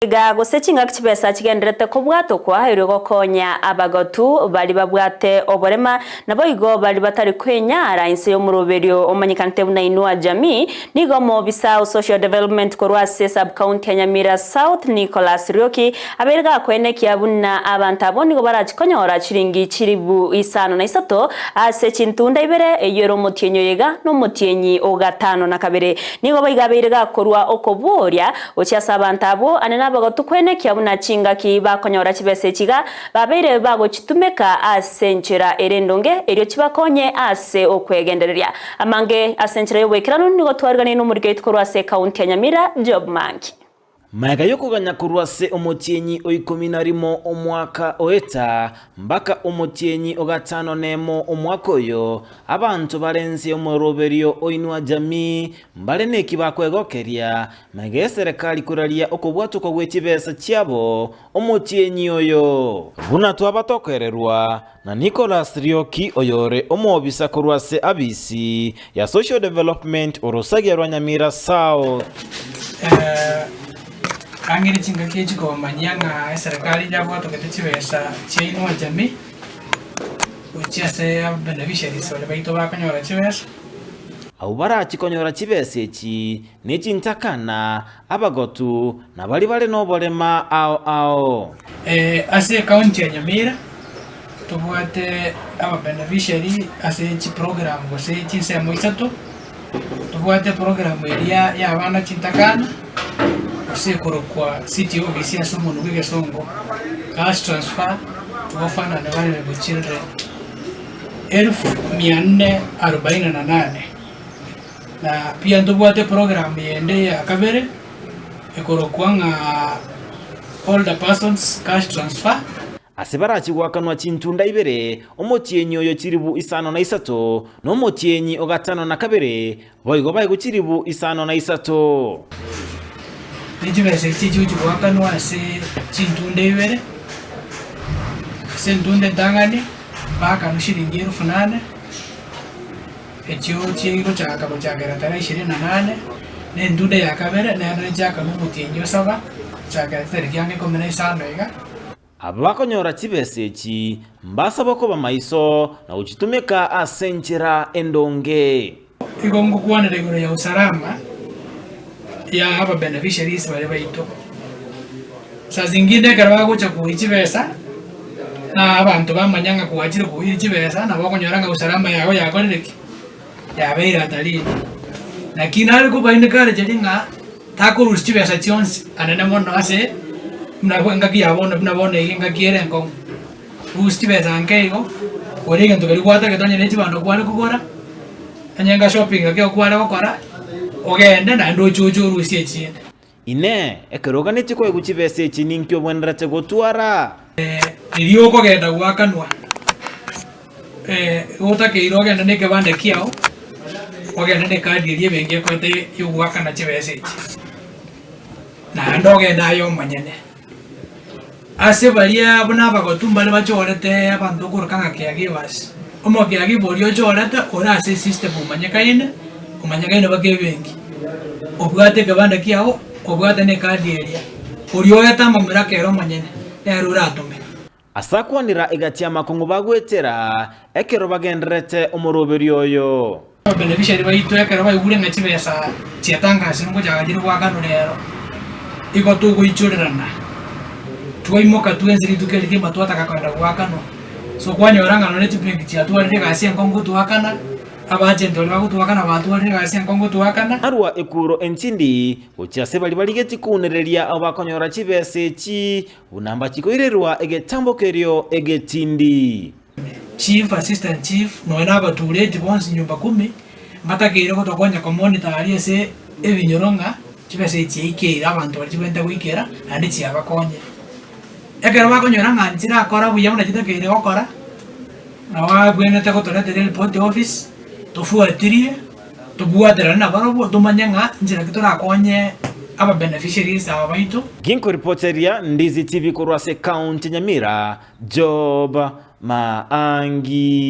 Ga gusechinga kibesa kigenderete kubwato kwa irigo konya abagotu bali babwate oborema nabo igo bali batari kwenyara inse yo muroberio omanyikanite buna inua jamii nigo mo bisa social development korwase sub county Nyamira South Nicholas Rioki aberga kwene kiabuna abantu abo nigo barachikonyora chiringi chiribu isano na isato ase chintunda ibere eyero mutienyo yega no mutienyi ogatano na kabere nigo bayigaberga korwa okoboria ochiasa abantu abo anena bagotu kwene kiabuna chinga ki bakonyora kibese kiga babere bago chitumeka asenchera erendonge eryo kibakonye ase okwegendereria amange asenchera yobwekirano nigo twargane no muri gate korwase county ya Nyamira Job Manki Maega yokuganya kurwase omotienyi oikominarimo omwaka oeta mbaka omotienyi ogatano nemo omwaka oyo abantu barenze omoroberio oinua jamii mbale neki bakwegokeria maega serikali kuralia okobwatuko gwekibesa kiabo omotienyi oyo buna twabatokererwa na Nicholas Rioki oyore omobisa kurwase abisi ya social development orosagerwa Nyamira South angiri chinga kechi ko manyanga serikali jabo to kete chibesa chainua jamii uchiase beneficiaries wale baito bakonyora chibesa au barachikonyora chibesa echi nechintakana abagotu na bali nobolema ao ase county ya Nyamira tubwate aba beneficiary ase chi program go se chinsemo isato tubwate program elia ya abana chintakana usekoro kwa city office ya somo nubige songo cash transfer tufana na wale with children 1448 na pia ndobwate program yende ya kabere ekoro kwanga older persons cash transfer asebara chigwakanwa chintunda ibere omotienyi oyo chiribu isano na isato no motienyi ogatano na kabere boigo bayi guchiribu isano na isato Nijibese chichu wakanwa se chintunde ibere se ntunde tangani baka nushiringi 8,000 echo chiro chaka bochagera tara 28 ne ntunde yakabere ne ano chaka mutienyo saba chaka teryange komena isano iga abakonyora chibese echi mbasa boko bamaiso na uchitumeka asenchera endonge igongo kuwana regoro ya usalama ya hapa beneficiaries wale baito sa zingine karaba gocha kuichibesa na abantu bamanyanga kuachira kuichibesa na bakonyoranga usalama yao yakorereki ya beira tali na kinali kubaine kare jedinga takuru chibesa chionsi anana mono ase mnabonga kiyabona mnabone inga kiere ngo chibesa ngego orega ntokali kwata ketanye nechibando kwale kugora anyenga shopping akyo kwale gukora ogende na ndo chuchu rusie chine ine ekeroga nitiko guchibese echi ninkyo bwenderate gotwara iriyo kogenda gwakanwa utake iroga ndane kebande kiao ogenda ne kadi iriye benge kwete yugwakana chibese echi na ndogenda yo manyene ase balia buna bagotumbale bachorete abantu kurukanga kiagibas omo kiagiborio chorete ora ase system umanyakaine bakebengi obwate kabanda kiao obwate ne kadi eria urioeta mamira kero manyene eruratume asakwanira igatia makungu bagwetera ekero bagenderete omoroberio oyo beneficiary baito ekero bayugure ngachibesa chiatanga singo jagajiri gwakano rero iko tuguichurana tuwaimoka tuenziri tukelike matwata kwenda gwakano so kwanyoranga no netipingi chiatwarire gasia nkongo tuwakana abagenti bali bagutuwakana batwarire gasia nkongo tuwakana arwa ekuro enchindi uchiase bali baligeti kunereria abakonyora chibese echi unamba chikoirerwa egetambokerio egetindi chief assistant chief no enaba tureti bonsi nyumba 10 mbatakire ko tokonya ko monitor aliese ebinyoronga chibese echi ikira abantu bali chibenta kwikera andi chiabakonye ekero bakonyora nganchira akora buya muna chitakire gokora na wabwene te gotorete report office tofuatirie tubwatera na barobo tumanyanga njira kiturakonye aba beneficiaries aba baito ginko reporteria Ndizi TV kurwase county Nyamira Job Maangi.